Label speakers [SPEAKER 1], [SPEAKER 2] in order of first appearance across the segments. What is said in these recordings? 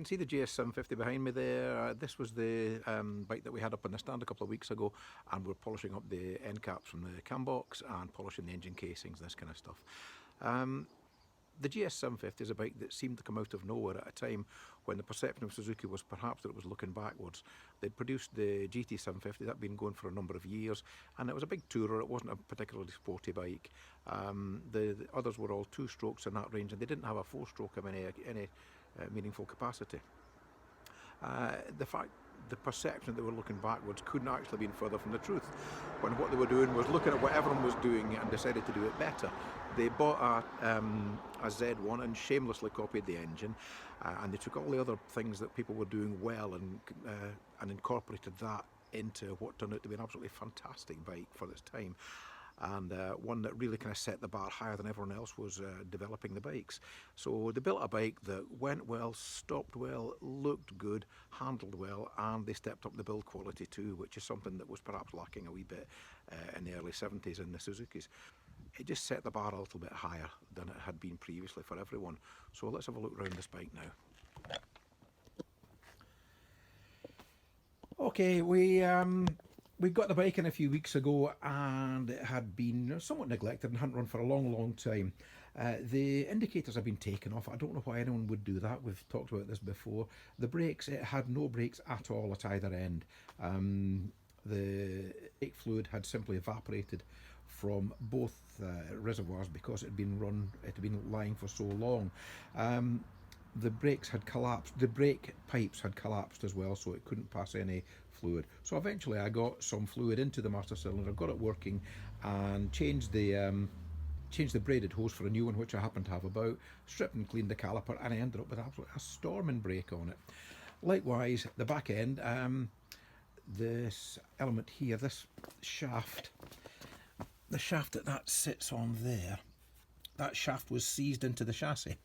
[SPEAKER 1] see the gs750 behind me there. This was the bike that we had up on the stand a couple of weeks ago, and we're polishing up the end caps from the cam box and polishing the engine casings, this kind of stuff. The gs750 is a bike that seemed to come out of nowhere at a time when the perception of Suzuki was perhaps that it was looking backwards. They'd produced the GT750, that'd been going for a number of years, and it was a big tourer. It wasn't a particularly sporty bike. The others were all two-strokes in that range, and they didn't have a four-stroke of any meaningful capacity. The perception that they were looking backwards couldn't actually have been further from the truth, when what they were doing was looking at what everyone was doing and decided to do it better. They bought a Z1 and shamelessly copied the engine, and they took all the other things that people were doing well and incorporated that into what turned out to be an absolutely fantastic bike for its time, and one that really kind of set the bar higher than everyone else was developing the bikes. So they built a bike that went well, stopped well, looked good, handled well, and they stepped up the build quality too, which is something that was perhaps lacking a wee bit in the early 70s in the Suzukis. It just set the bar a little bit higher than it had been previously for everyone. So let's have a look around this bike now. Okay, we got the bike in a few weeks ago, and it had been somewhat neglected and hadn't run for a long time. The indicators have been taken off. I don't know why anyone would do that. We've talked about this before. The brakes, it had no brakes at all at either end. The brake fluid had simply evaporated from both reservoirs because it had been lying for so long. The brakes had collapsed, the brake pipes had collapsed as well, so it couldn't pass any fluid. So eventually I got some fluid into the master cylinder, got it working, and changed the braided hose for a new one, which I happened to have about, stripped and cleaned the caliper, and I ended up with absolutely a storming brake on it. Likewise, the back end, this element here, this shaft, the shaft that sits on there, that shaft was seized into the chassis,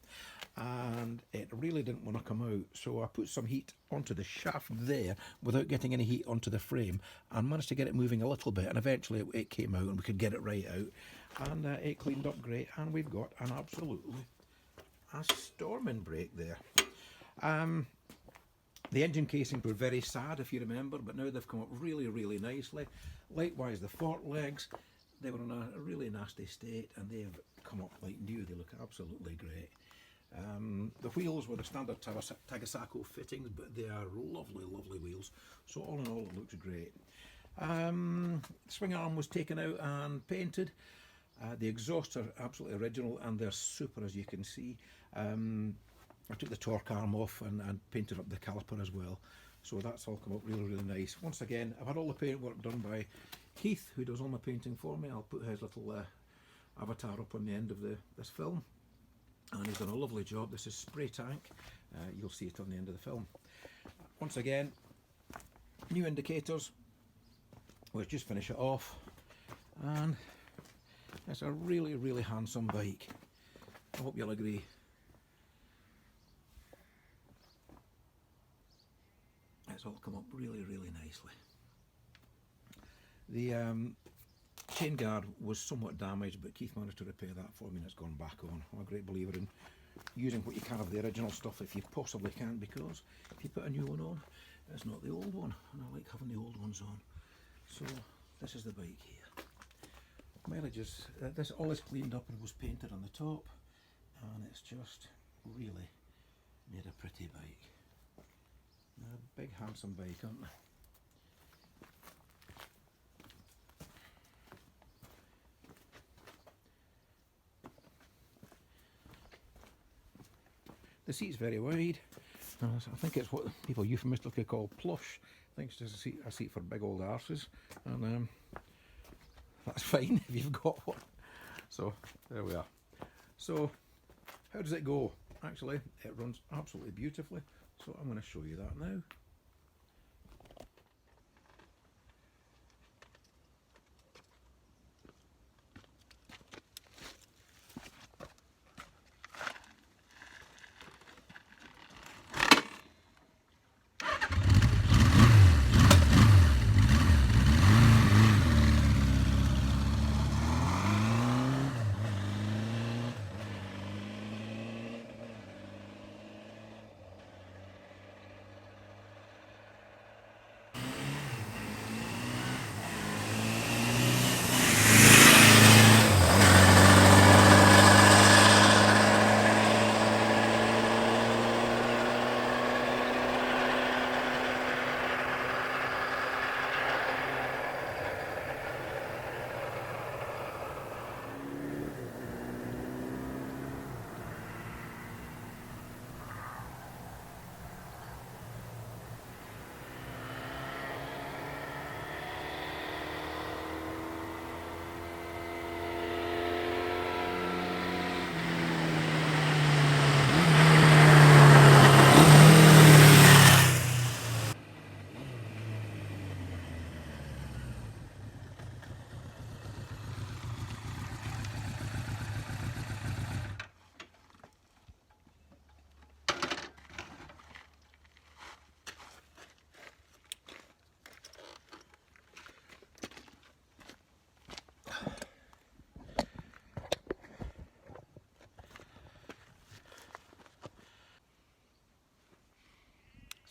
[SPEAKER 1] and it really didn't want to come out, so I put some heat onto the shaft there without getting any heat onto the frame, and managed to get it moving a little bit, and eventually it came out and we could get it right out, and it cleaned up great, and we've got an absolutely storming brake there. The engine casings were very sad, if you remember, but now they've come up really nicely. Likewise, the fork legs, they were in a really nasty state, and they've come up like new. They look absolutely great. The wheels were the standard Tagasako fittings, but they are lovely wheels. So all in all, it looks great. Swing arm was taken out and painted. The exhausts are absolutely original, and they're super, as you can see. I took the torque arm off and painted up the caliper as well. So that's all come up really nice. Once again, I've had all the paint work done by Keith, who does all my painting for me. I'll put his little avatar up on the end of this film, and he's done a lovely job. This is spray tank. You'll see it on the end of the film. Once again, new indicators. We'll just finish it off, and it's a really handsome bike. I hope you'll agree. It's all come up really nicely. The chain guard was somewhat damaged, but Keith managed to repair that for me, and it's gone back on. I'm a great believer in using what you can of the original stuff if you possibly can, because if you put a new one on, it's not the old one, and I like having the old ones on. So this is the bike here. Mileage is, this all is cleaned up and was painted on the top, and it's just really made a pretty bike. A big handsome bike, aren't they? The seat's very wide. I think it's what people euphemistically call plush. I think it's just a seat for big old arses, and that's fine if you've got one. So there we are. So how does it go? Actually, it runs absolutely beautifully. So I'm going to show you that now.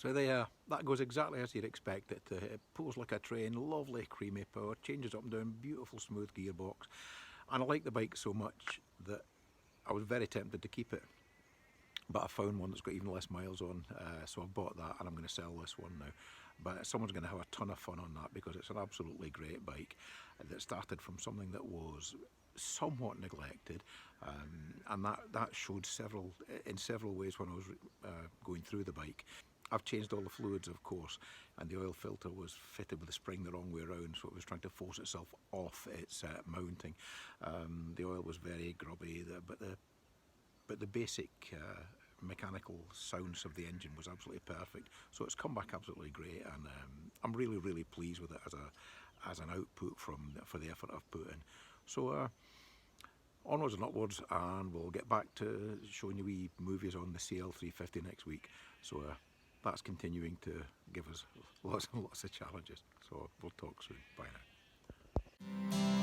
[SPEAKER 1] So there, that goes exactly as you'd expect it to. It pulls like a train, lovely creamy power, changes up and down, beautiful smooth gearbox. And I like the bike so much that I was very tempted to keep it. But I found one that's got even less miles on, so I bought that and I'm going to sell this one now. But someone's going to have a ton of fun on that because it's an absolutely great bike that started from something that was somewhat neglected, and that showed in several ways when I was going through the bike. I've changed all the fluids, of course, and the oil filter was fitted with the spring the wrong way around, so it was trying to force itself off its mounting. The oil was very grubby, but the basic mechanical sounds of the engine was absolutely perfect. So it's come back absolutely great, and I'm really, really pleased with it as an output for the effort I've put in. So onwards and upwards, and we'll get back to showing you wee movies on the CL350 next week. So that's continuing to give us lots and lots of challenges. So we'll talk soon. Bye now.